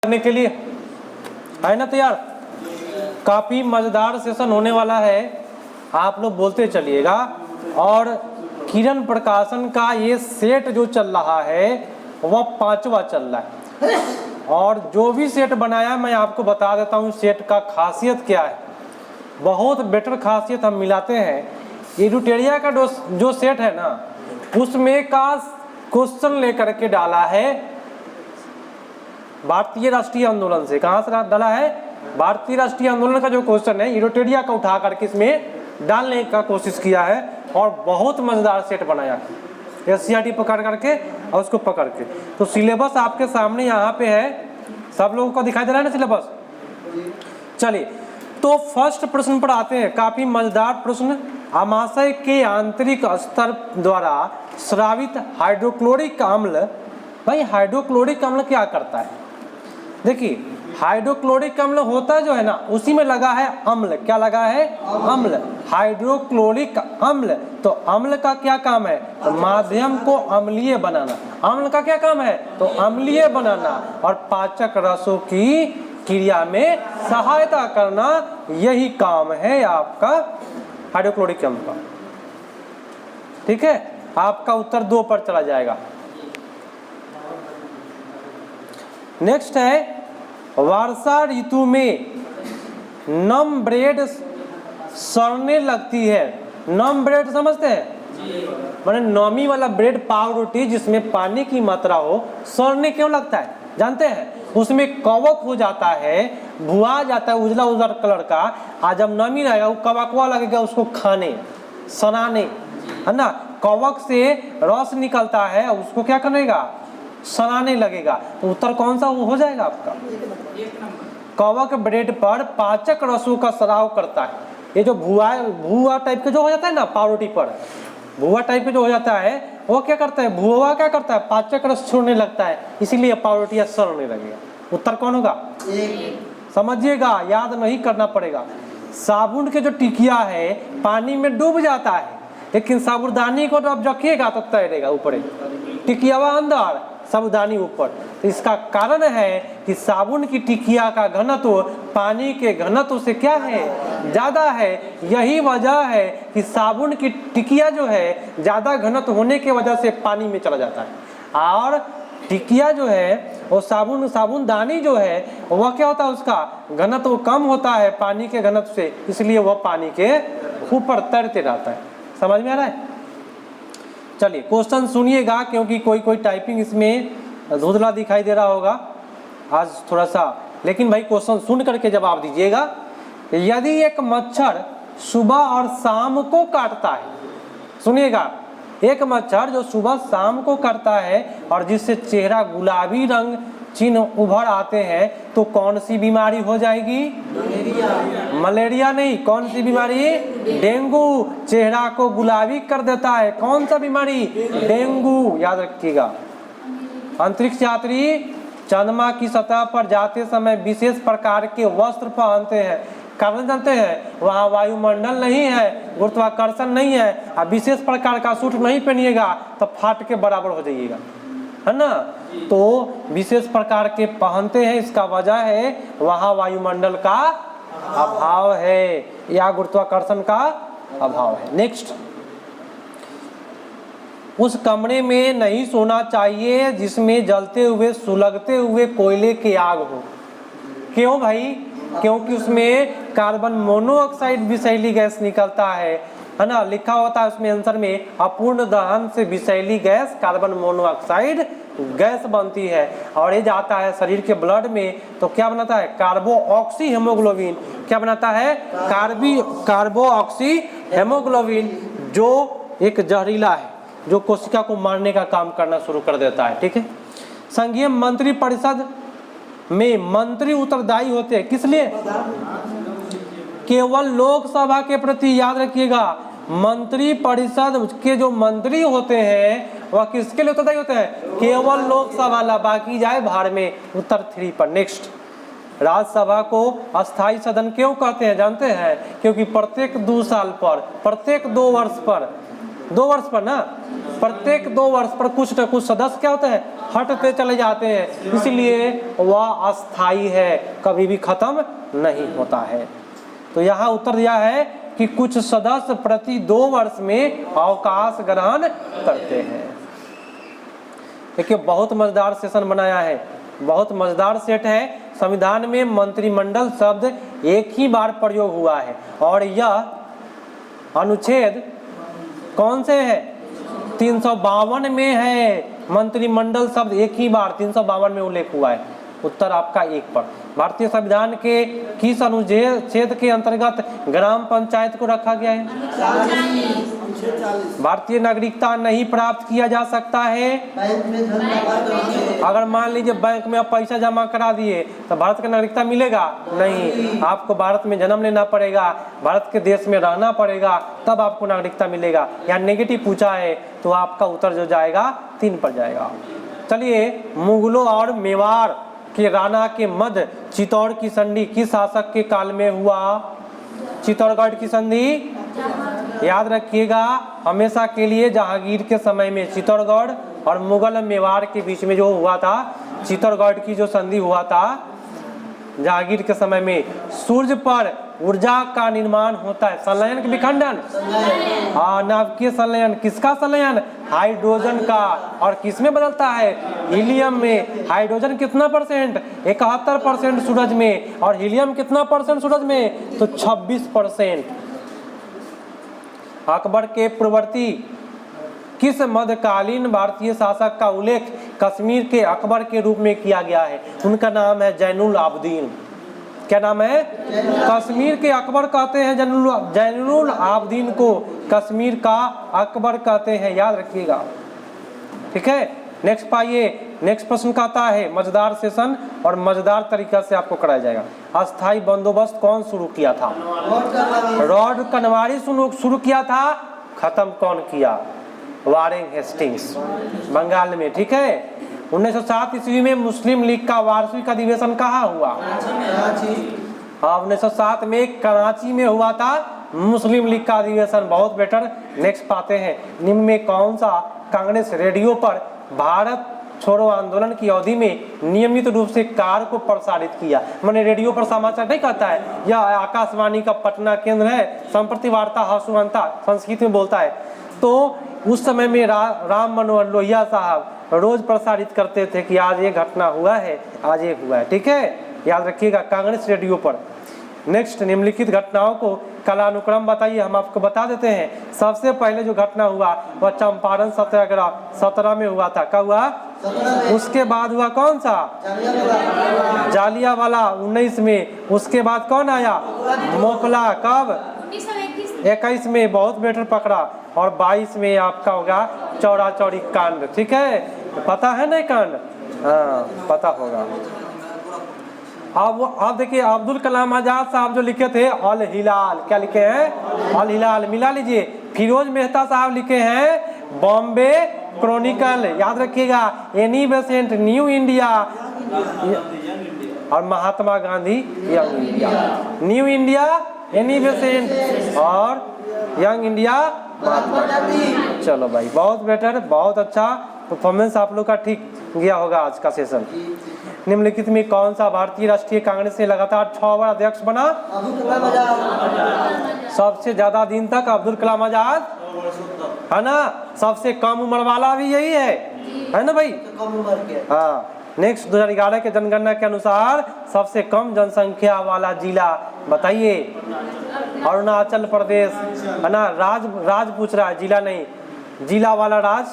करने के लिए है ना तैयार। काफी मजेदार सेशन होने वाला है, आप लोग बोलते चलिएगा। और किरण प्रकाशन का ये सेट जो चल रहा है वह 5वां चल रहा है। और जो भी सेट बनाया मैं आपको बता देता हूँ सेट का खासियत क्या है। बहुत बेटर खासियत हम मिलाते हैं। इरुटेरिया का जो सेट है ना उसमें का क्वेश्चन लेकर के डाला है भारतीय राष्ट्रीय आंदोलन से। कहाँ से डाला है? भारतीय राष्ट्रीय आंदोलन का जो क्वेश्चन है इरोटेरिया का उठा करके इसमें डालने का कोशिश किया है और बहुत मजेदार सेट बनाया SCRT पकड़ करके और उसको पकड़ के। तो सिलेबस आपके सामने यहाँ पे है, सब लोगों को दिखाई दे रहा है ना सिलेबस। चलिए तो फर्स्ट प्रश्न पर आते हैं। काफी मजेदार प्रश्न। आमाशय के आंतरिक स्तर द्वारा स्रावित हाइड्रोक्लोरिक अम्ल। भाई हाइड्रोक्लोरिक अम्ल क्या करता है? देखिए हाइड्रोक्लोरिक अम्ल होता जो है ना उसी में लगा है अम्ल। क्या लगा है? अम्ल। हाइड्रोक्लोरिक अम्ल। तो अम्ल का क्या काम है? तो माध्यम को अम्लीय बनाना। अम्ल का क्या काम है? तो अम्लीय बनाना और पाचक रसों की क्रिया में सहायता करना, यही काम है आपका हाइड्रोक्लोरिक अम्ल का। ठीक है, आपका उत्तर 2 पर चला जाएगा। नेक्स्ट है वर्षा ऋतु में नम ब्रेड सड़ने लगती है। नम ब्रेड समझते हैं? माने नमी वाला ब्रेड, पाव रोटी जिसमें पानी की मात्रा हो, सड़ने क्यों लगता है जानते हैं? उसमें कवक हो जाता है, भुआ जाता है उजला उजला कलर का। आज जब नमी रहेगा वो कवकवा लगेगा उसको खाने सनाने, है ना। कवक से रस निकलता है उसको क्या करेगा? सनाने लगेगा। तो उत्तर कौन सा हो जाएगा आपका? कवक ब्रेड पर पाचक रसों का स्राव करता है। ये जो भुआ टाइप के जो हो जाता है ना पावरोटी पर, भुआ टाइप के जो हो जाता है वो क्या करता है? भुआ क्या करता है? पाचक रस छोड़ने लगता है, इसीलिए पावरोटियां सड़ने लगेगा। उत्तर कौन होगा? समझिएगा, याद नहीं करना पड़ेगा। साबुन के जो टिकिया है पानी में डूब जाता है, लेकिन साबुदानी को जब रखिएगा तो तैरेगा ऊपर, टिकियावा अंदर साबुदानी ऊपर। तो इसका कारण है कि साबुन की टिकिया का घनत्व पानी के घनत्व से क्या है? ज्यादा है। यही वजह है कि साबुन की टिकिया जो है ज्यादा घनत्व होने की वजह से पानी में चला जाता है। और टिकिया जो है वो साबुनदानी जो है वह क्या होता है? उसका घनत्व कम होता है पानी के घनत्व से, इसलिए वह पानी के ऊपर तैरते रहता है। समझ में आ रहा है? चलिए क्वेश्चन सुनिएगा, क्योंकि कोई टाइपिंग इसमें धुंधला दिखाई दे रहा होगा आज थोड़ा सा, लेकिन भाई क्वेश्चन सुन करके जवाब दीजिएगा। यदि एक मच्छर सुबह और शाम को काटता है, सुनिएगा, एक मच्छर जो सुबह शाम को काटता है और जिससे चेहरा गुलाबी रंग चिन्ह उभर आते हैं, तो कौन सी बीमारी हो जाएगी? मलेरिया नहीं, कौन सी बीमारी? डेंगू। चेहरा को गुलाबी कर देता है, कौन सा बीमारी? डेंगू। याद रखिएगा। अंतरिक्ष यात्री चंद्रमा की सतह पर जाते समय विशेष प्रकार के वस्त्र पहनते हैं। कारण जानते हैं? वहाँ वायुमंडल नहीं है, गुरुत्वाकर्षण नहीं है। अब विशेष प्रकार का सूट नहीं पहनिएगा तो फाट के बराबर हो जाइएगा, है ना। तो विशेष प्रकार के पहनते हैं, इसका वजह है वहाँ वायुमंडल का अभाव है या गुरुत्वाकर्षण का अभाव है। नेक्स्ट, उस कमरे में नहीं सोना चाहिए जिसमें जलते हुए सुलगते हुए कोयले की आग हो। क्यों भाई? क्योंकि उसमें कार्बन मोनोऑक्साइड विषैली गैस निकलता है ना। लिखा होता है उसमें आंसर में, अपूर्ण दहन से विषैली गैस कार्बन मोनोऑक्साइड गैस बनती है और ये जाता है शरीर के ब्लड में, तो क्या बनाता है? कार्बोऑक्सी हेमोग्लोबिन। क्या बनाता है? कार्बोऑक्सी हेमोग्लोबिन, जो एक जहरीला है जो कोशिका को मारने का काम करना शुरू कर देता है। ठीक है। संघीय मंत्री परिषद में मंत्री उत्तरदायी होते हैं किस लिए? केवल लोकसभा के प्रति। याद रखिएगा, मंत्री परिषद के जो मंत्री होते हैं वह किसके लिए उत्तरदायी होते हैं? केवल लोकसभा ला, बाकी जाए भाड़ में। उत्तर 3 पर। नेक्स्ट, राज्यसभा को अस्थायी सदन क्यों कहते हैं जानते हैं? क्योंकि प्रत्येक 2 साल पर, प्रत्येक 2 वर्ष पर, 2 वर्ष पर ना प्रत्येक 2 वर्ष पर कुछ न कुछ सदस्य क्या होते हैं, हटते चले जाते हैं, इसलिए वह अस्थाई है, कभी भी खत्म नहीं होता है। तो यहाँ उत्तर दिया है कि कुछ सदस्य प्रति 2 वर्ष में अवकाश ग्रहण करते हैं। देखिए बहुत मजेदार सेशन बनाया है, बहुत मजेदार सेट है। संविधान में मंत्रिमंडल शब्द एक ही बार प्रयोग हुआ है और यह अनुच्छेद कौन से है, 352 में है। मंत्रिमंडल शब्द एक ही बार 352 में उल्लेख हुआ है। उत्तर आपका 1 पर। भारतीय संविधान के किस अनुच्छेद के अंतर्गत ग्राम पंचायत को रखा गया है? भारतीय नागरिकता नहीं प्राप्त किया जा सकता है अगर मान लीजिए बैंक में आप पैसा जमा करा दिए तो भारत का नागरिकता मिलेगा नहीं, आपको भारत में जन्म लेना पड़ेगा, भारत के देश में रहना पड़ेगा, तब आपको नागरिकता मिलेगा। या नेगेटिव पूछा है तो आपका उत्तर जो जाएगा 3 पर जाएगा। चलिए, मुगलों और मेवाड़ के राणा के मध्य चित्तौड़ की संधि किस शासक के काल में हुआ? चित्तौड़गढ़ की संधि याद रखिएगा हमेशा के लिए, जहांगीर के समय में चित्तौड़गढ़ और मुगल मेवाड़ के बीच में जो हुआ था, चित्तौड़गढ़ की जो संधि हुआ था जहांगीर के समय में। सूर्य पर ऊर्जा का निर्माण होता है, संलयन के विखंडन, नाभिकीय संलयन, किसका संलयन? हाइड्रोजन का। और किसमें बदलता है? हीलियम में। हाइड्रोजन कितना परसेंट? 71% सूरज में। और हीलियम कितना परसेंट सूरज में? तो 26%। अकबर के पूर्ववर्ती किस मध्यकालीन भारतीय शासक का उल्लेख कश्मीर के अकबर के रूप में किया गया है? उनका नाम है जैनुल आबदीन। क्या नाम है? कश्मीर के अकबर कहते हैं जैनुल आबदीन को कश्मीर का अकबर कहते हैं, याद रखिएगा। ठीक है, नेक्स्ट पाइए। नेक्स्ट प्रश्न कहता है, मजेदार सेशन और मजेदार तरीका से आपको कराया जाएगा। अस्थाई बंदोबस्त कौन शुरू किया था? लॉर्ड कनवारी शुरू किया था। खत्म कौन किया? वारेन हेस्टिंग्स, बंगाल में। ठीक है, 1907 ईस्वी में मुस्लिम लीग का वार्षिक अधिवेशन कहाँ हुआ? 1907 में कराची में हुआ था मुस्लिम लीग का अधिवेशन। बहुत बेटर। नेक्स्ट पाते हैं, निम्न में कौन सा कांग्रेस रेडियो पर भारत छोड़ो आंदोलन की अवधि में नियमित रूप से कार्य को प्रसारित किया? मैंने रेडियो पर समाचार नहीं कहता है, यह आकाशवाणी का पटना केंद्र है, संप्रति वार्ता हसुअंता संस्कृत में बोलता है। तो उस समय में राम मनोहर लोहिया साहब रोज प्रसारित करते थे कि आज ये घटना हुआ है, आज ये हुआ है। ठीक है, याद रखिएगा, कांग्रेस रेडियो पर। नेक्स्ट, निम्नलिखित घटनाओं को कालानुक्रम बताइए, हम आपको बता देते हैं। सबसे पहले जो घटना हुआ वह चंपारण सत्याग्रह 17 में हुआ था। कब हुआ? उसके बाद हुआ कौन सा? जालियावाला 19 में। उसके बाद कौन आया? मोकला। कब? 21 में। बहुत बेटर पकड़ा। और 22 में आपका होगा चौरा चौरी कांड। ठीक है, पता है ना कांड? हाँ, पता होगा। अब देखिए, अब्दुल कलाम आजाद साहब जो लिखे थे अल हिलाल, क्या लिखे हैं? अल हिलाल। मिला लीजिए। फिरोज मेहता साहब लिखे हैं बॉम्बे क्रॉनिकल, याद रखिएगा। एनी बेसेंट न्यू इंडिया, और Mahatma Gandhi young India. New India Annie Besant और यंग इंडिया महात्मा गांधी। चलो भाई, बहुत बेटर, बहुत अच्छा परफॉर्मेंस आप लोग का ठीक गया होगा आज का सेशन। निम्नलिखित में कौन सा भारतीय राष्ट्रीय कांग्रेस से लगातार 6 बार अध्यक्ष बना? सबसे ज्यादा दिन तक अब्दुल कलाम आजाद, है ना? सबसे कम उम्र वाला भी यही है ना भाई? कम उम्र के। हाँ। नेक्स्ट, 2011 के जनगणना के अनुसार सबसे कम जनसंख्या वाला जिला बताइए। अरुणाचल प्रदेश, है ना? राज पूछ रहा है, जिला नहीं। जिला वाला राज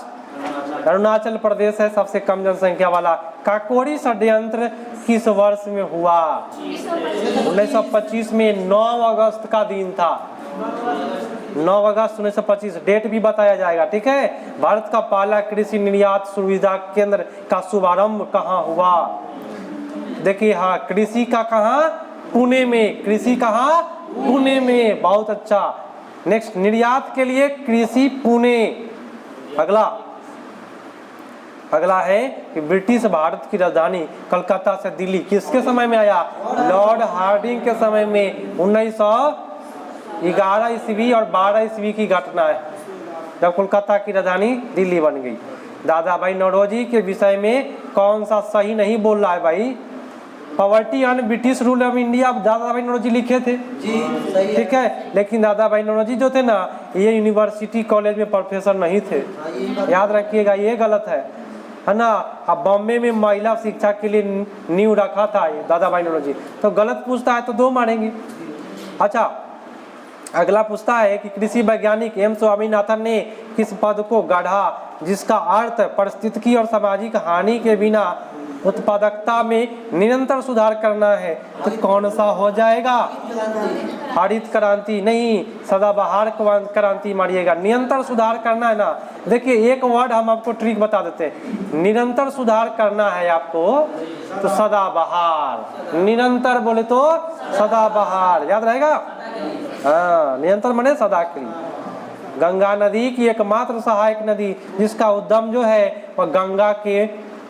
अरुणाचल प्रदेश है सबसे कम जनसंख्या वाला। काकोरी षड्यंत्र किस वर्ष में हुआ? 1925 में। 9 अगस्त का दिन था, 9 अगस्त 1925। डेट भी बताया जाएगा। ठीक है। भारत का पहला कृषि निर्यात सुविधा केंद्र का शुभारंभ कहाँ हुआ? देखिए, हाँ, कृषि का कहाँ? पुणे में। कृषि कहाँ? पुणे में। बहुत अच्छा। नेक्स्ट, निर्यात के लिए कृषि पुणे। अगला है कि ब्रिटिश भारत की राजधानी कलकत्ता से दिल्ली किसके समय में आया? लॉर्ड हार्डिंग के समय में। 1911 ईस्वी और 12 ईस्वी की घटना है। जब कोलकाता की राजधानी दिल्ली बन गई। दादा भाई नौरोजी के विषय में कौन सा सही नहीं बोल रहा है भाई? Poverty and British rule of India दादा भाई नौरोजी लिखे थे जी, सही है। ठीक है, लेकिन दादा भाई नौरोजी जो थे ना ये यूनिवर्सिटी कॉलेज में प्रोफेसर नहीं थे, याद रखिएगा, ये गलत है ना। अब बॉम्बे में महिला शिक्षा के लिए नींव रखा था ये दादा भाई नौरोजी, तो गलत पूछता है तो 2 मारेंगे। अच्छा, अगला पूछता है कि कृषि वैज्ञानिक एम स्वामीनाथन ने किस पद को गढ़ा जिसका अर्थ पारिस्थितिकी और सामाजिक हानि के बिना उत्पादकता में निरंतर सुधार करना है? तो कौन सा हो जाएगा? हरित क्रांति नहीं, सदाबहार क्रांति मारिएगा। निरंतर सुधार करना है ना, देखिए एक वर्ड हम आपको ट्रिक बता देते हैं, निरंतर सुधार करना है आपको तो सदाबहार, निरंतर बोले तो सदाबहार, याद रहेगा। हाँ, निरंतर माने सदा के लिए। गंगा नदी की एकमात्र सहायक नदी जिसका उद्गम जो है वह गंगा के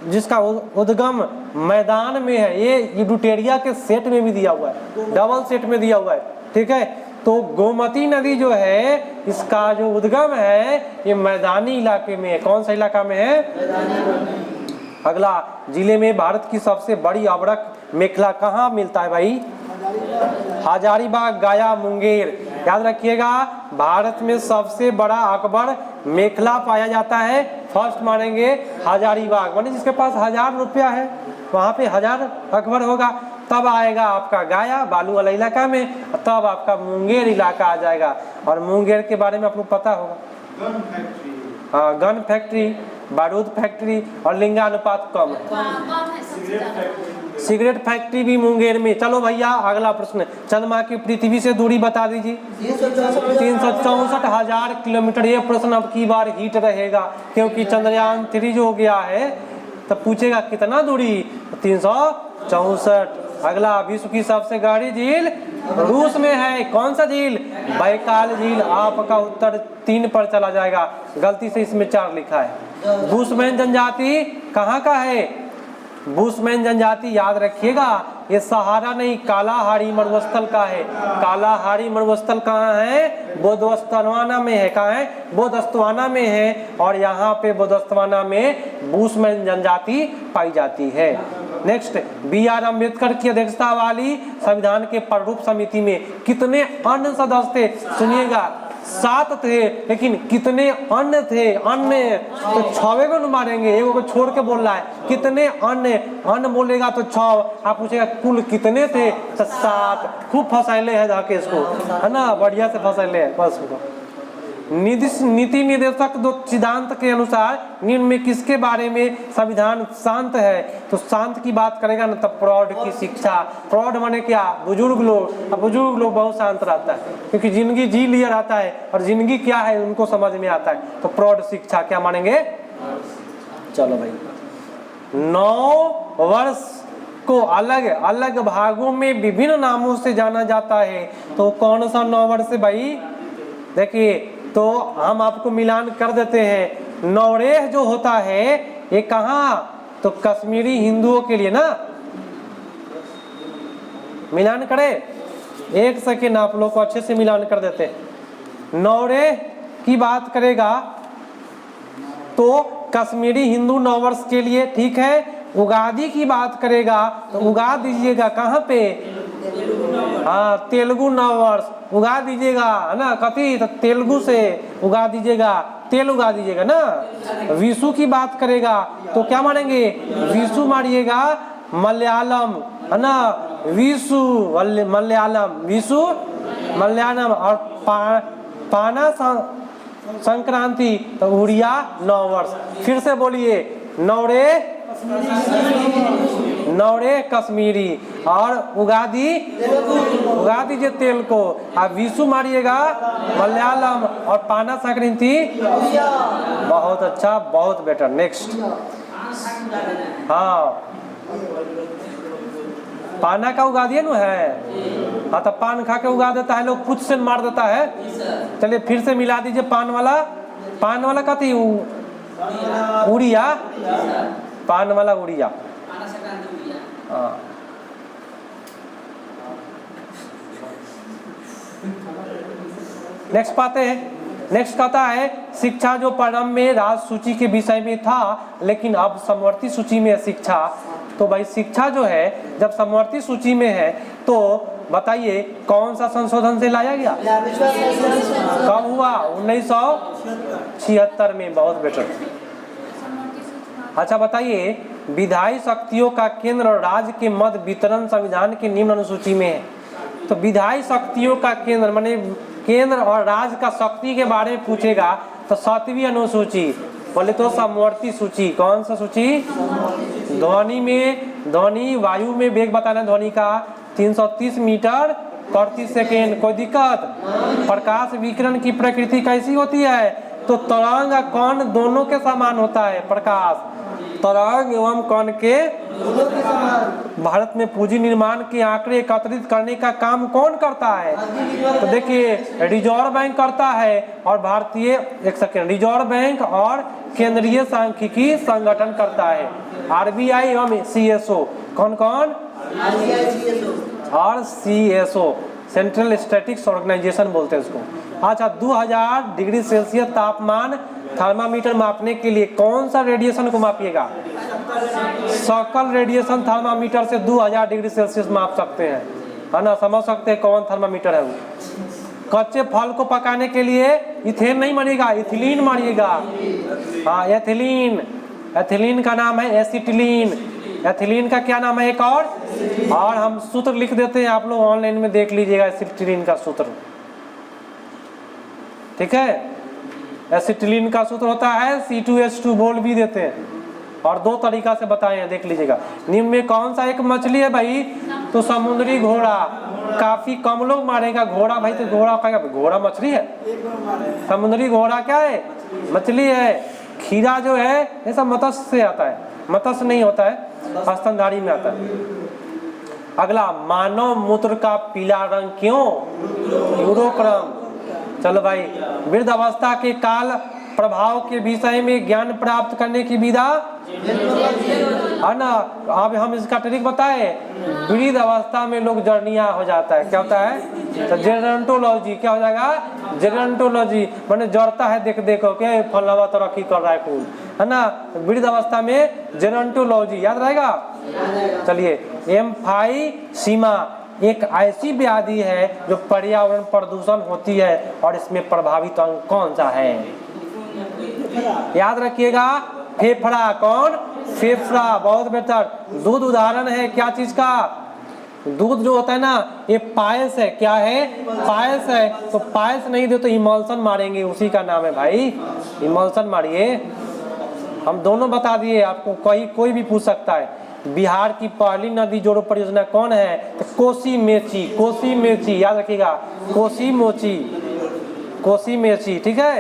जिसका उद्गम मैदान में है, ये यूडुटेरिया के सेट में भी दिया हुआ है, डबल सेट में दिया हुआ है, ठीक है। तो गोमती नदी जो है इसका जो उद्गम है ये मैदानी इलाके में है। कौन सा इलाका में है? अगला, जिले में भारत की सबसे बड़ी अभ्रक मेखला कहाँ मिलता है भाई? हजारीबाग, गया, मुंगेर। याद रखिएगा, भारत में सबसे बड़ा अकबर मेखला पाया जाता है, फर्स्ट मानेंगे हजारीबाग, माने जिसके पास 1000 रुपया है वहाँ पे 1000 अकबर होगा, तब आएगा आपका गया बालू वाला इलाका में, तब आपका मुंगेर इलाका आ जाएगा। और मुंगेर के बारे में आपको पता होगा, हाँ, गन फैक्ट्री, बारूद फैक्ट्री और लिंगानुपात कम है। सिगरेट फैक्ट्री भी मुंगेर में। चलो भैया अगला प्रश्न, चंद्रमा की पृथ्वी से दूरी बता दीजिए। 364,000 किलोमीटर। ये प्रश्न अब की बार हिट रहेगा क्योंकि चंद्रयान 3 जो हो गया है तब पूछेगा कितना दूरी, 364। अगला, विश्व की सबसे गहरी झील रूस में है, कौन सा झील? बैकाल झील। आपका उत्तर 3 पर चला जाएगा, गलती से इसमें 4 लिखा है। बुशमैन जनजाति कहाँ का है? बुशमैन जनजाति याद रखिएगा, ये सहारा नहीं कालाहारी मरुस्थल का है। कालाहारी मरुस्थल कहाँ है? बोत्सवाना में है। कहाँ है? बोत्सवाना में है, और यहाँ पे बोत्सवाना में बुशमैन जनजाति पाई जाती है। Next, B R. अम्बेडकर की अध्यक्षता वाली संविधान के प्रारूप समिति में कितने अन्य सदस्य थे? सुनिएगा, 7 थे, लेकिन कितने अन्य थे? अन्य तो 6 को मारेंगे, एगो को छोड़ के बोल रहा है। कितने अन्य? अन्य बोलेगा तो 6, आप पूछेगा कुल कितने थे तो 7। खूब फंसाइले है राकेश को, है ना, बढ़िया से फंसाइले है बस उनको। नीति निर्देशक दो सिद्धांत के अनुसार निम्न में किसके बारे में संविधान शांत है? तो शांत की बात करेगा ना तो प्रौढ़ की शिक्षा। प्रौढ़ माने क्या? बुजुर्ग लोग। अब बुजुर्ग लोग बहुत शांत रहता है क्योंकि जिंदगी जी लिया रहता है और जिंदगी क्या है उनको समझ में आता है, तो प्रौढ़ शिक्षा क्या मानेंगे? चलो भाई, 9 वर्ष को अलग अलग भागों में विभिन्न नामों से जाना जाता है, तो कौन सा 9 वर्ष है भाई? देखिए, तो हम आपको मिलान कर देते हैं। नवरेह जो होता है ये कहाँ? तो कश्मीरी हिंदुओं के लिए ना, मिलान करें, 1 सेकेंड आप लोग को अच्छे से मिलान कर देते हैं। नवरेह की बात करेगा तो कश्मीरी हिंदू 9 वर्ष के लिए, ठीक है। उगादी की बात करेगा तो उगा दीजिएगा कहाँ पे? हाँ, तेलुगु 9 वर्ष उगा दीजिएगा, है ना, कथी? तो तेलुगु से उगा दीजिएगा, तेल उगा दीजिएगा ना। विशु की बात करेगा तो क्या मानेंगे? विशु मारिएगा, मलयालम, है ना, विशु मलयालम, विशु मलयालम। और पाना संक्रांति तो उड़िया 9 वर्ष। फिर से बोलिए, नवरे कश्मीरी और उगादी उगा दीजिए तेल को। आप विशु मारिएगा मलयालम और पाना संक्रांति। बहुत अच्छा, बहुत बेटर। नेक्स्ट, हाँ, पाना का उगा दिए ना है, हाँ, तो पान खा के उगा देता है लोग, कुछ से मार देता है। चलिए फिर से मिला दीजिए, पान वाला का थी उड़िया, पान वाला उड़िया। हाँ, नेक्स्ट पाते हैं। नेक्स्ट कहता है शिक्षा जो प्रारंभ में राज सूची के विषय में था, लेकिन अब समवर्ती सूची में शिक्षा। तो भाई शिक्षा जो है जब समवर्ती सूची में है तो बताइए कौन सा संशोधन से लाया गया? कब हुआ? 1976 में। बहुत बेटर। अच्छा बताइए, विधायी शक्तियों का केंद्र और राज्य के मध्य वितरण संविधान की निम्न अनुसूची में है। तो विधायी शक्तियों का केंद्र माने केंद्र और राज्य का शक्ति के बारे में पूछेगा तो 7वीं अनुसूची। बोले तो समवर्ती सूची। कौन सा सूची? ध्वनि में, ध्वनि वायु में वेग बताना ध्वनि का 330 मीटर प्रति सेकेंड। कोई दिक्कत? प्रकाश विकिरण की प्रकृति कैसी होती है? तो तरंग और कण दोनों के समान होता है। प्रकाश तरंग एवं कण के भारत में पूंजी निर्माण के आंकड़े एकत्रित करने का काम कौन करता है? तो देखिए रिजर्व बैंक करता है और भारतीय रिजर्व बैंक और केंद्रीय सांख्यिकी संगठन करता है। आरबीआई एवं सीएसओ। कौन कौन? और सीएसओ सेंट्रल स्टैटिस्टिक्स ऑर्गेनाइजेशन बोलते हैं उसको। अच्छा 2000 डिग्री सेल्सियस तापमान थर्मामीटर मापने के लिए कौन सा रेडिएशन को मापिएगा? सकल रेडिएशन थर्मामीटर से 2000 डिग्री सेल्सियस माप सकते हैं, है ना? समझ सकते हैं कौन थर्मामीटर है वो। कच्चे फल को पकाने के लिए इथेन नहीं मारिएगा, इथिलीन मारिएगा। हाँ एथिलीन, एथिलीन का नाम है एसिटिलीन। एथिलीन का क्या नाम है एक और हम सूत्र लिख देते हैं, आप लोग ऑनलाइन में देख लीजिएगा एसिटिलीन का सूत्र। ठीक है, एसिटिलीन का सूत्र होता है C2H2 बोल भी देते हैं और 2 तरीका से बताए हैं, देख लीजिएगा। निम्न में कौन सा एक मछली है भाई? तो समुद्री घोड़ा। काफी कम लोग मारेगा घोड़ा भाई, तो घोड़ा कहेगा घोड़ा मछली है? समुद्री घोड़ा क्या है? मछली है। खीरा जो है ये सब मत्स्य से आता है, मत्स्य नहीं होता है, स्तनधारी में आता है। अगला, मानव मूत्र का पीला रंग क्यों? यूरोक्रम। चलो भाई, वृद्ध अवस्था के काल प्रभाव के विषय में ज्ञान प्राप्त करने की विधा है ना। अब हम इसका ट्रिक बताए। वृद्ध अवस्था में लोग जर्निया हो जाता है, क्या होता है? तो जेरेंटोलॉजी। क्या हो जाएगा? जेरेंटोलॉजी माने जड़ता है देख देखो के फलवा तरक्की कर रहा है खूब, है ना। वृद्ध अवस्था में जेरेंटोलॉजी याद रहेगा। चलिए, एम्फाइसीमा एक ऐसी व्याधि है जो पर्यावरण प्रदूषण होती है और इसमें प्रभावित अंग कौन सा है? याद रखिएगा, फेफड़ा। कौन? फेफड़ा। बहुत बेहतर। दूध उदाहरण है क्या चीज का? दूध जो होता है ना ये पायस है। क्या है? पायस है। तो पायस नहीं दे तो इमल्सन मारेंगे, उसी का नाम है भाई इमल्सन मारिए। हम दोनों बता दिए आपको, कोई भी पूछ सकता है। बिहार की पहली नदी जोड़ो परियोजना कौन है? तो कोसी मेची। कोसी मेची याद रखिएगा, कोसी मोची, कोसी मेची। ठीक है,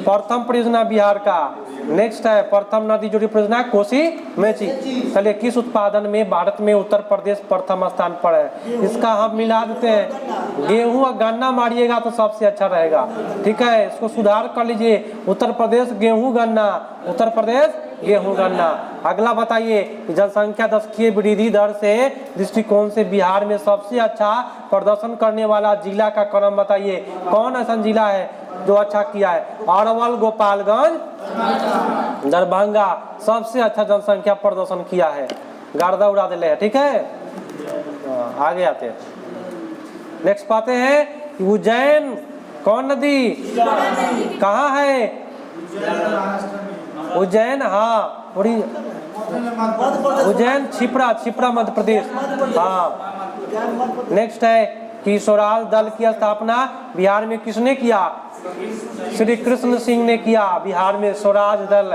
प्रथम परियोजना बिहार का। नेक्स्ट है प्रथम नदी जोड़ी परियोजना कोसी मेची। चलिए, किस उत्पादन में भारत में उत्तर प्रदेश प्रथम स्थान पर है? इसका हम मिला देते हैं, गेहूं और गन्ना मारिएगा तो सबसे अच्छा रहेगा। ठीक है, इसको सुधार कर लीजिए, उत्तर प्रदेश गेहूं गन्ना, उत्तर प्रदेश गेहूं गन्ना। अगला बताइए, जनसंख्या दशकीय वृद्धि दर से दृष्टिकोण से बिहार में सबसे अच्छा प्रदर्शन करने वाला जिला का क्रम बताइए। कौन ऐसा जिला है जो अच्छा किया है? अरवल, गोपालगंज, दरभंगा सबसे अच्छा जनसंख्या प्रदर्शन किया है, गर्दा उड़ा दिले है। ठीक है, आगे आते हैं। नेक्स्ट पाते हैं उज्जैन। कौन नदी? कहाँ है उज्जैन? हाँ, उज्जैन छिपरा मध्य प्रदेश। हाँ। नेक्स्ट है कि स्वराज दल की स्थापना बिहार में किसने किया? श्री कृष्ण सिंह ने किया बिहार में स्वराज दल।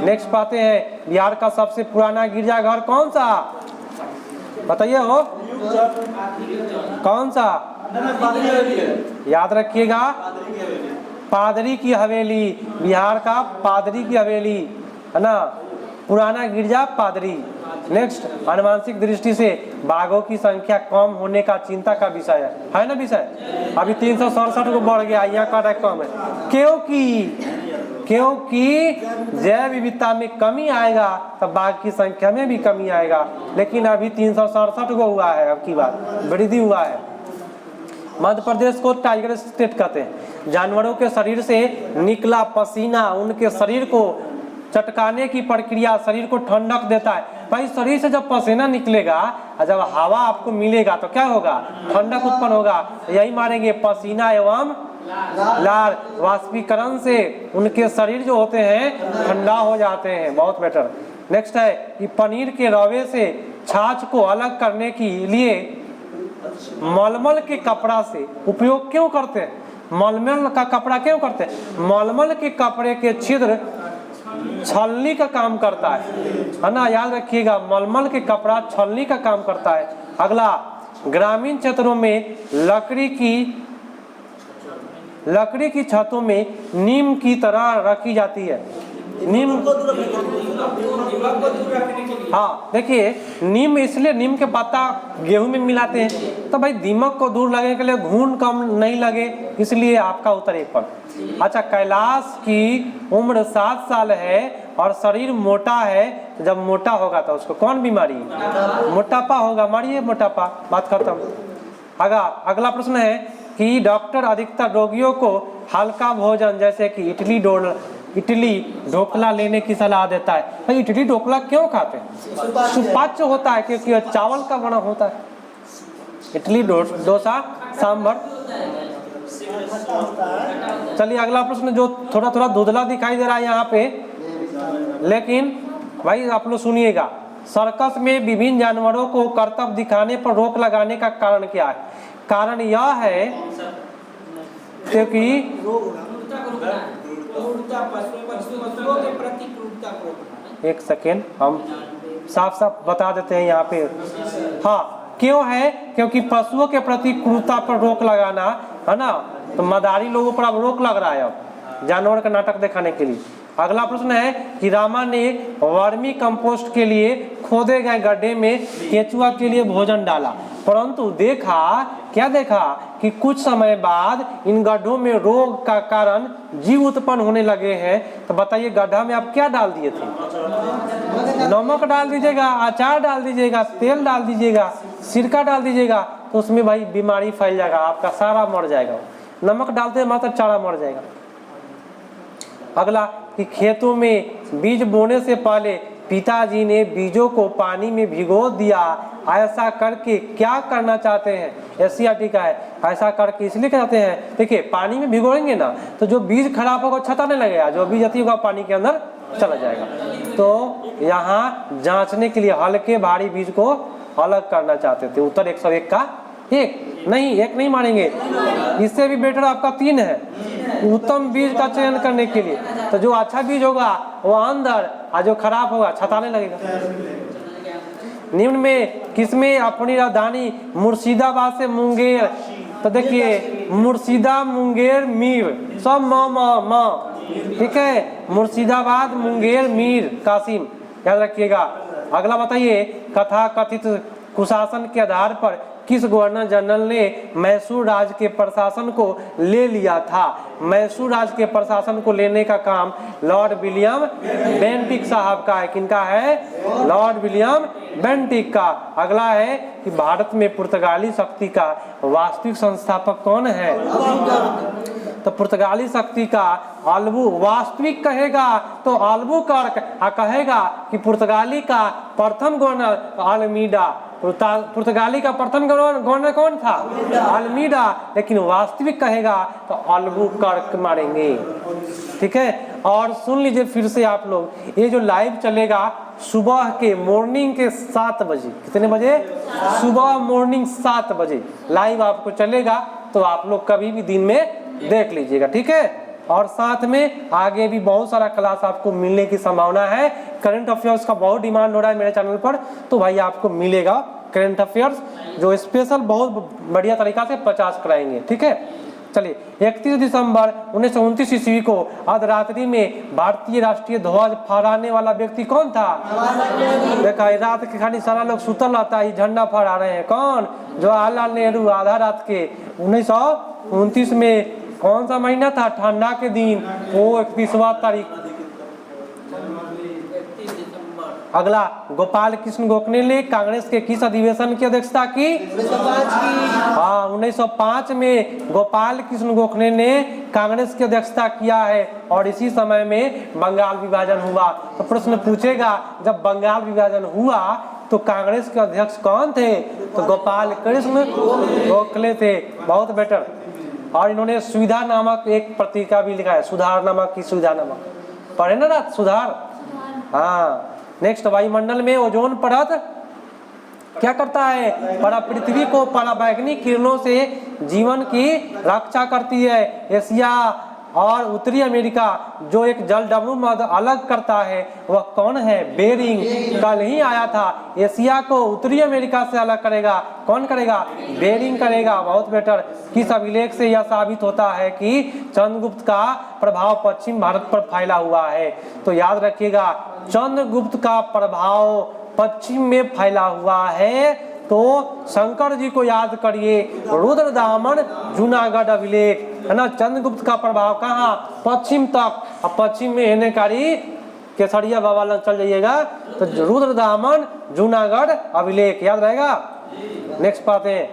नेक्स्ट पाते हैं, बिहार का सबसे पुराना गिरजाघर कौन सा? बताइए हो, कौन सा? याद रखिएगा, पादरी की हवेली। बिहार का पादरी की हवेली, है ना। पुराना गिरजा पादरी। नेक्स्ट, आनुवंशिक दृष्टि से बाघों की संख्या कम होने का चिंता का विषय है ना विषय। अभी 367 को बढ़ गया, यहाँ का कम है क्योंकि जैव विविधता में कमी आएगा तो बाघ की संख्या में भी कमी आएगा। लेकिन अभी 367 को हुआ है, अब की बात वृद्धि हुआ है। मध्य प्रदेश को टाइगर स्टेट कहते हैं। जानवरों के शरीर से निकला पसीना उनके शरीर को चटकाने की प्रक्रिया शरीर को ठंडक देता है। भाई शरीर से जब पसीना निकलेगा और जब हवा आपको मिलेगा तो क्या होगा, ठंडक उत्पन्न होगा। यही मानेंगे पसीना एवं लार वाष्पीकरण से उनके शरीर जो होते हैं ठंडा हो जाते हैं। बहुत बेटर। नेक्स्ट है कि पनीर के रवे से छाछ को अलग करने के लिए मलमल के कपड़ा से उपयोग क्यों करते हैं? मलमल का कपड़ा क्यों करते हैं? मलमल के कपड़े के छिद्र छलनी का काम करता है ना, याद रखिएगा। मलमल के कपड़ा छलनी का काम करता है। अगला, ग्रामीण क्षेत्रों में लकड़ी की छतों में नीम की तरह रखी जाती है। नीम, हाँ देखिए, नीम इसलिए नीम के पत्ता गेहूं में मिलाते हैं तो भाई दीमक को दूर लगने के लिए, घून कम नहीं लगे, इसलिए आपका उत्तर 1 पर। अच्छा, कैलाश की उम्र 7 साल है और शरीर मोटा है, तो जब मोटा होगा तो उसको कौन बीमारी? मोटापा होगा। मारिए मोटापा, बात खत्म। अगला प्रश्न है कि डॉक्टर अधिकतर रोगियों को हल्का भोजन जैसे कि इडली ढोकला लेने की सलाह देता है। भाई इडली ढोकला क्यों खाते हैं? सुपाच्य होता है क्योंकि चावल का बना होता है। इडली डोसा सांभर। चलिए अगला प्रश्न जो थोड़ा थोड़ा धुंधला दिखाई दे रहा है यहाँ पे, लेकिन भाई आप लोग सुनिएगा। सर्कस में विभिन्न जानवरों को करतब दिखाने पर रोक लगाने का कारण क्या है? कारण यह है क्योंकि एक सेकेंड हम साफ साफ बता देते हैं यहाँ पे। हाँ, क्यों है? क्योंकि पशुओं के प्रति क्रूरता पर रोक लगाना है ना, तो मदारी लोगों पर अब रोक लग रहा है अब जानवर का नाटक दिखाने के लिए। अगला प्रश्न है कि रामा ने वर्मी कंपोस्ट के लिए खोदे गए गड्ढे में केंचुआ के लिए भोजन डाला, परंतु क्या देखा कि कुछ समय बाद इन गड्ढों में रोग का कारण जीव उत्पन्न होने लगे हैं। तो बताइए गड्ढा में आप क्या डाल दिए थे? नमक डाल दीजिएगा, अचार डाल दीजिएगा, तेल डाल दीजिएगा, सिरका डाल दीजिएगा, तो उसमें भाई बीमारी फैल जाएगा, आपका सारा मर जाएगा। नमक डालते मात्र चारा मर जाएगा। अगला कि खेतों में बीज बोने से पहले पिताजी ने बीजों को पानी में भिगो दिया, ऐसा करके क्या करना चाहते हैं? एससीईआरटी का है। ऐसा करके इसलिए कहते हैं, देखिए पानी में भिगोएंगे ना तो जो बीज खराब होगा छताने लगेगा, जो बीज अति होगा पानी के अंदर चला जाएगा। तो यहाँ जांचने के लिए हल्के भारी बीज को अलग करना चाहते थे। उत्तर 101 का 1 नहीं मानेंगे, इससे भी बेटर आपका 3 है। उत्तम बीज का चयन करने के लिए तो जो अच्छा बीज होगा वो अंदर और जो खराब होगा छताने लगेगा। निम्न में किसमें अपनी राजधानी मुर्शिदाबाद से मुंगेर, तो देखिए मुर्शिदा मुंगेर मीर सब म ठीक है, मुर्शिदाबाद मुंगेर मीर कासिम, याद रखिएगा। अगला बताइए, कथा कथित कुशासन के आधार पर किस गवर्नर जनरल ने मैसूर राज्य के प्रशासन को ले लिया था? मैसूर राज्य के प्रशासन को लेने का काम लॉर्ड विलियम बेंटिक साहब का है। किनका है? लॉर्ड विलियम बेंटिक का। अगला है कि भारत में पुर्तगाली शक्ति का वास्तविक संस्थापक कौन है? तो पुर्तगाली शक्ति का अल्बू वास्तविक कहेगा तो अल्बुकर्क, कहेगा कि पुर्तगाली का प्रथम गवर्नर अल्मीडा। पुर्तगाली का प्रथम गवर्नर कौन था? अल्मीडा, लेकिन वास्तविक कहेगा तो अल्बुकर्क मारेंगे। ठीक है, और सुन लीजिए फिर से आप लोग, ये जो लाइव चलेगा सुबह के मॉर्निंग के 7 बजे, कितने बजे? सुबह मॉर्निंग 7 बजे लाइव आपको चलेगा, तो आप लोग कभी भी दिन में देख लीजिएगा। ठीक है, और साथ में आगे भी बहुत सारा क्लास आपको मिलने की संभावना है। करंट अफेयर्स का बहुत डिमांड हो रहा है मेरे चैनल पर, तो भाई आपको मिलेगा करंट अफेयर्स जो स्पेशल बहुत बढ़िया तरीका से 50 कराएंगे। ठीक है, चलिए 31 दिसंबर 1929 ईस्वी को अर्धरात्रि में भारतीय राष्ट्रीय ध्वज फहराने वाला व्यक्ति कौन था? देखा, रात के खानी सारा लोग सुतल रहता है, झंडा फहरा रहे हैं। कौन? जवाहरलाल नेहरू। आधा रात के 1929 में कौन सा महीना था? ठंडा के दिन, वो 31वां तारीख। अगला, गोपाल कृष्ण गोखले ने कांग्रेस के किस अधिवेशन की अध्यक्षता की? 1905 में गोपाल कृष्ण गोखले ने कांग्रेस की अध्यक्षता किया है और इसी समय में बंगाल विभाजन हुआ। तो प्रश्न पूछेगा जब बंगाल विभाजन हुआ तो कांग्रेस के अध्यक्ष कौन थे? तो गोपाल कृष्ण गोखले थे। बहुत बेटर। और इन्होंने सुविधा नामक एक पत्रिका भी लिखा है, सुधार नामक की सुविधा नामक, पढ़े ना सुधार। हाँ। नेक्स्ट, वायुमंडल में ओजोन परत क्या करता है? पृथ्वी को पराबैंगनी किरणों से जीवन की रक्षा करती है। एशिया और उत्तरी अमेरिका जो एक जलडमरू मध्य अलग करता है वह कौन है? बेरिंग। कल ही आया था। एशिया को उत्तरी अमेरिका से अलग करेगा कौन करेगा? बेरिंग करेगा। बहुत बेटर। किस अभिलेख से यह साबित होता है कि चंद्रगुप्त का प्रभाव पश्चिम भारत पर फैला हुआ है? तो याद रखिएगा, चंद्रगुप्त का प्रभाव पश्चिम में फैला हुआ है तो शंकर जी को याद करिए, रुद्रदामन जूनागढ़ अभिलेख है ना। चंद्रगुप्त का प्रभाव कहाँ? पश्चिम तक। अब पश्चिम में हेनेकारी केसरिया बाबा लग चल जाइएगा तो रुद्रदामन जूनागढ़ अभिलेख याद रहेगा। नेक्स्ट पाते हैं।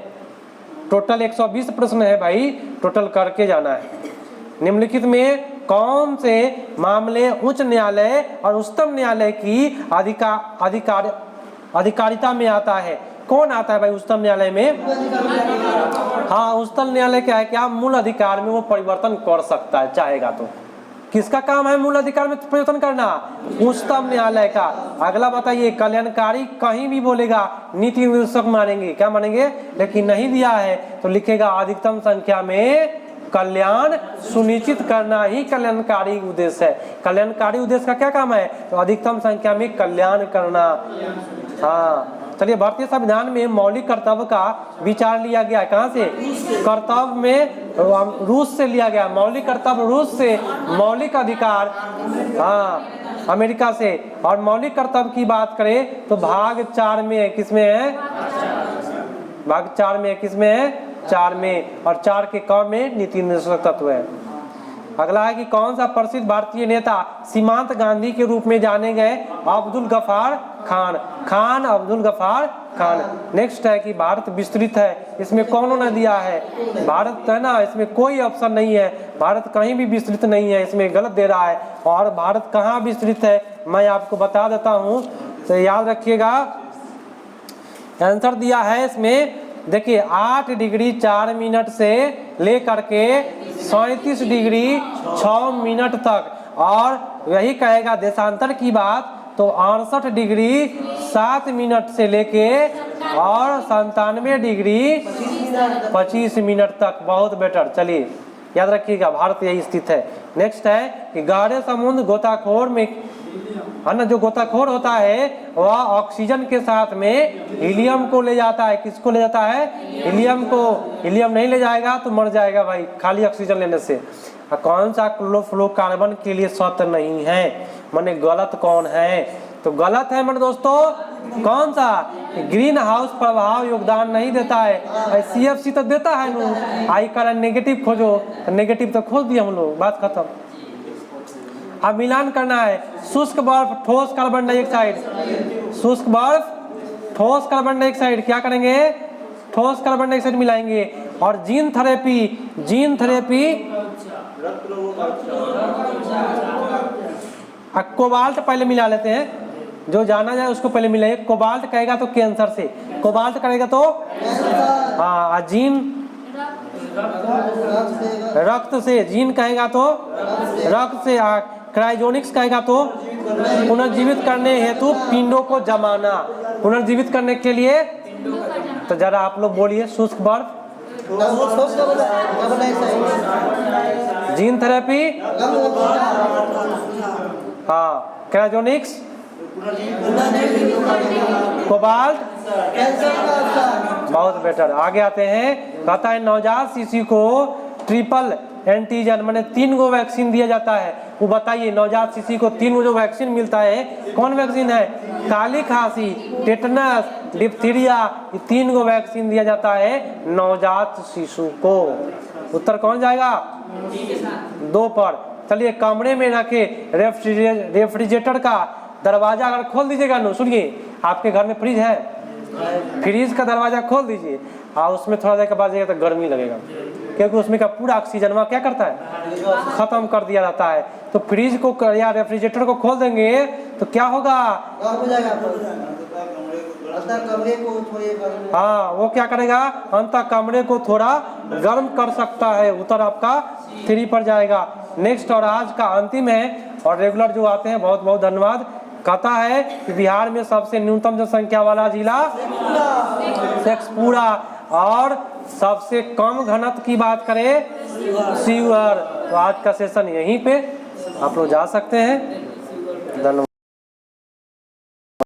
टोटल 120 प्रश्न है भाई, टोटल करके जाना है। निम्नलिखित में कौन से मामले उच्च न्यायालय और उच्चतम न्यायालय की अधिकारिता में आता है? कौन आता है भाई उच्चतम न्यायालय में? हाँ, उच्चतम न्यायालय क्या है? क्या मूल अधिकार में वो परिवर्तन कर सकता है चाहेगा तो। किसका काम है मूल अधिकार में परिवर्तन करना? उच्चतम न्यायालय का। अगला बताइए, कल्याणकारी कहीं भी बोलेगा नीति निर्देशक मानेंगे, क्या मानेंगे? लेकिन नहीं दिया है तो लिखेगा अधिकतम संख्या में कल्याण सुनिश्चित करना ही कल्याणकारी उद्देश्य है। कल्याणकारी उद्देश्य का क्या काम है? तो अधिकतम संख्या में कल्याण करना। हाँ, चलिए। भारतीय संविधान में मौलिक कर्तव्य का विचार लिया गया है कहाँ से? कर्तव्य में रूस से लिया गया। मौलिक कर्तव्य रूस से, मौलिक अधिकार हाँ अमेरिका से। और मौलिक कर्तव्य की बात करें तो भाग 4 में किसमें है? भाग 4 में किसमें है? 4 में। और 4 के क में नीति निर्देशक तत्व है। अगला है कि कौन सा प्रसिद्ध भारतीय नेता सीमांत गांधी के रूप में जाने गए? अब्दुल गफ्फार खान। खान अब्दुल गफ्फार खान। नेक्स्ट है कि भारत विस्तृत है, इसमें कौन ने दिया है? भारत है ना, इसमें कोई ऑप्शन नहीं है। भारत कहीं भी विस्तृत नहीं है, इसमें गलत दे रहा है। और भारत कहाँ विस्तृत है मैं आपको बता देता हूँ, तो याद रखिएगा। आंसर दिया है इसमें, देखिए 8 डिग्री 4 मिनट से लेकर के 37 डिग्री 6 मिनट तक। और यही कहेगा देशांतर की बात तो 68 डिग्री 7 मिनट से लेके और 97 डिग्री 25 मिनट तक। बहुत बेटर। चलिए याद रखिएगा, भारत यही स्थित है। नेक्स्ट है कि गहरे समुद्र गोताखोर में है ना, जो गोताखोर होता है वह ऑक्सीजन के साथ में हीलियम को ले जाता है। किसको ले जाता है? हीलियम को। हीलियम नहीं ले जाएगा तो मर जाएगा भाई खाली ऑक्सीजन लेने से। कौन सा क्लोरोफ्लोरोकार्बन के लिए सत्य नहीं है? माने गलत कौन है? तो गलत है मेरे दोस्तों कौन सा? ग्रीन हाउस प्रभाव योगदान नहीं देता है। CFC तो देता है नो। आई कर नेगेटिव खोजो, तो नेगेटिव तो खोज दिया हम लोग, बात खत्म। अब मिलान करना है। शुष्क बर्फ ठोस कार्बन डाइऑक्साइड, शुष्क बर्फ ठोस कार्बन डाइऑक्साइड क्या करेंगे? ठोस कार्बन डाइऑक्साइड मिलाएंगे। और gene therapy, gene therapy cobalt पहले मिला लेते हैं, जो जाना जाए उसको पहले मिलाइए। कोबाल्ट कहेगा तो कैंसर से, कोबाल्ट करेगा तो हाँ, जीन रक्त से, जीन कहेगा तो रक्त से, क्रायोजेनिक्स कहेगा तो पुनर्जीवित करने हेतु पिंडों को जमाना, पुनर्जीवित करने के लिए। तो जरा आप लोग बोलिए, शुष्क बर्फ, जीन थेरेपी, हाँ क्रायोजेनिक्स, कोबाल्ट। बहुत बेटर। आगे आते हैं, कहता है नवजात शिशु को ट्रिपल एंटीजन माने 3 गो वैक्सीन दिया जाता है। वो बताइए नवजात शिशु को 3 गो जो वैक्सीन मिलता है कौन वैक्सीन है? काली खांसी, टेटनस, डिप्थीरिया, ये 3 गो वैक्सीन दिया जाता है नवजात शिशु को। उत्तर कौन जाएगा? 2 पर। चलिए, कमरे में रखे रेफ्रिजरेटर का दरवाजा अगर खोल दीजिएगा ना, सुनिए, आपके घर में फ्रिज है, फ्रिज का दरवाजा खोल दीजिए और उसमें थोड़ा देर के बाद जाइएगा तो गर्मी लगेगा, क्योंकि उसमें का पूरा ऑक्सीजन वहाँ क्या करता है, खत्म कर दिया जाता है। तो फ्रिज को या रेफ्रिजरेटर को खोल देंगे तो क्या होगा, हाँ वो क्या करेगा, अंतर कमरे को थोड़ा गर्म कर सकता है, उत्तर आपका 3 पर जाएगा। नेक्स्ट और आज का अंतिम है और रेगुलर जो आते हैं, बहुत बहुत धन्यवाद। कहता है कि बिहार में सबसे न्यूनतम जनसंख्या वाला जिला शेखपुरा और सबसे कम घनत्व की बात करें शिवहर। तो आज का सेशन यहीं पे आप लोग जा सकते हैं। धन्यवाद।